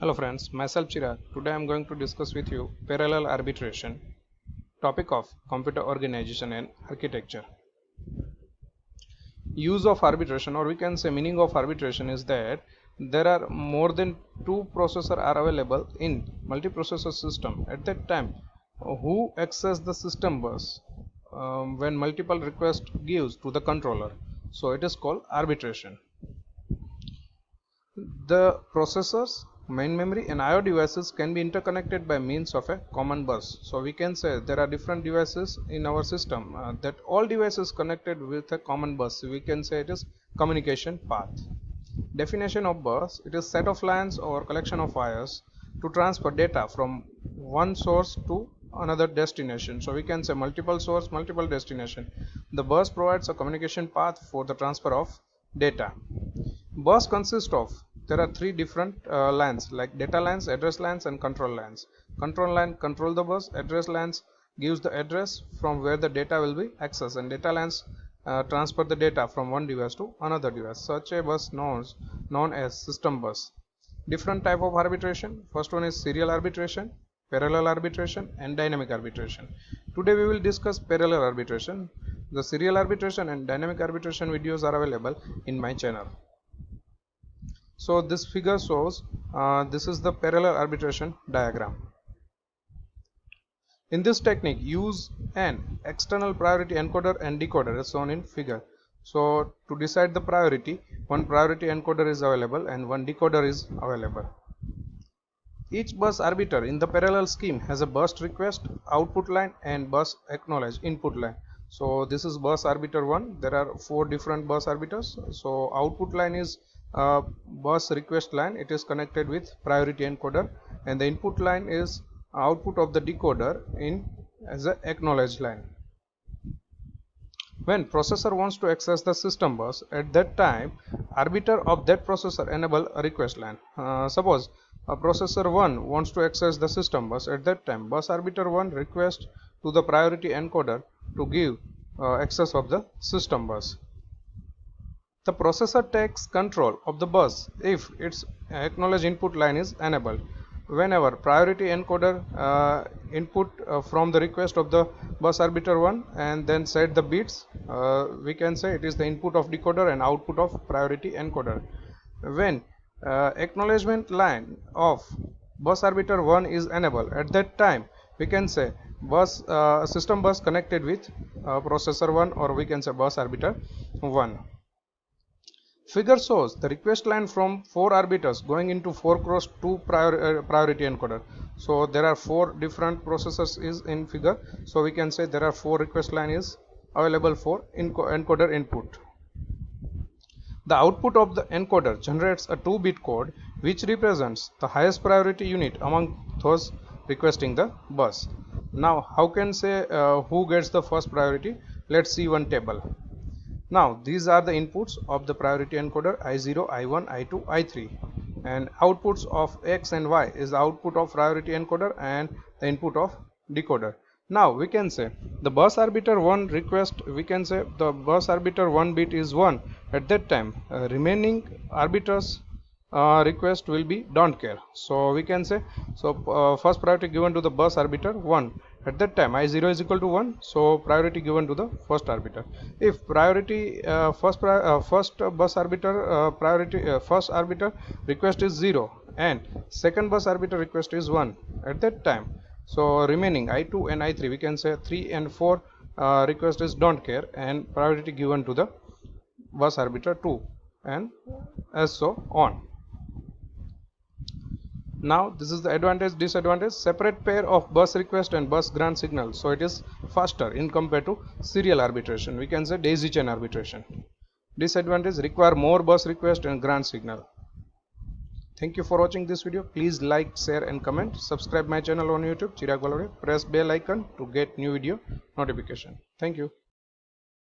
Hello friends, myself Chirag. Today I am going to discuss with you parallel arbitration, topic of computer organization and architecture. Use of arbitration, or we can say meaning of arbitration, is that there are more than two processors are available in multiprocessor system at that time who access the system bus when multiple request gives to the controller. So it is called arbitration. The processors, main memory and I/O devices can be interconnected by means of a common bus. So we can say there are different devices in our system that all devices connected with a common bus. We can say it is communication path. Definition of bus: it is set of lines or collection of wires to transfer data from one source to another destination. So we can say multiple source, multiple destination. The bus provides a communication path for the transfer of data. Bus consists of, there are three different lines like data lines, address lines and control lines. Control line control the bus, address lines gives the address from where the data will be accessed, and data lines transfer the data from one device to another device. Such a bus known as system bus. Different type of arbitration. First one is serial arbitration, parallel arbitration and dynamic arbitration. Today we will discuss parallel arbitration. The serial arbitration and dynamic arbitration videos are available in my channel. So this figure shows this is the parallel arbitration diagram. In this technique, use an external priority encoder and decoder as shown in figure. So to decide the priority, one priority encoder is available and one decoder is available. Each bus arbiter in the parallel scheme has a burst request output line and bus acknowledge input line. So this is bus arbiter 1. There are 4 different bus arbiters. So output line is bus request line. It is connected with priority encoder, and the input line is output of the decoder in as a acknowledge line. When processor wants to access the system bus, at that time arbiter of that processor enable a request line. Suppose processor 1 wants to access the system bus. At that time bus arbiter 1 request to the priority encoder to give access of the system bus. The processor takes control of the bus if its acknowledge input line is enabled. Whenever priority encoder input from the request of the bus arbiter 1 and then set the bits, we can say it is the input of decoder and output of priority encoder. When acknowledgement line of bus arbiter 1 is enabled, at that time we can say bus system bus connected with processor 1, or we can say bus arbiter 1. Figure shows the request line from 4 arbiters going into 4x2 priority encoder. So there are 4 different processors is in figure. So we can say there are 4 request line is available for encoder input. The output of the encoder generates a 2-bit code which represents the highest priority unit among those requesting the bus. Now how can say who gets the first priority? Let's see one table. Now these are the inputs of the priority encoder I0, I1, I2, I3, and outputs of X and Y is the output of priority encoder and the input of decoder. Now we can say the bus arbiter 1 request, we can say the bus arbiter 1 bit is 1. At that time remaining arbiters request will be don't care. So we can say first priority given to the bus arbiter 1. At that time I0 is equal to 1, so priority given to the first arbiter. If priority first bus arbiter first arbiter request is 0 and second bus arbiter request is 1, at that time so remaining I2 and I3, we can say 3 and 4 request is don't care and priority given to the bus arbiter 2, and as so on. Now this is the advantage disadvantage: separate pair of bus request and bus grant signal, so it is faster in compared to serial arbitration, we can say daisy chain arbitration. Disadvantage: require more bus request and grant signal. Thank you for watching this video. Please like, share and comment. Subscribe my channel on YouTube, Chirag Bhalodia. Press bell icon to get new video notification. Thank you.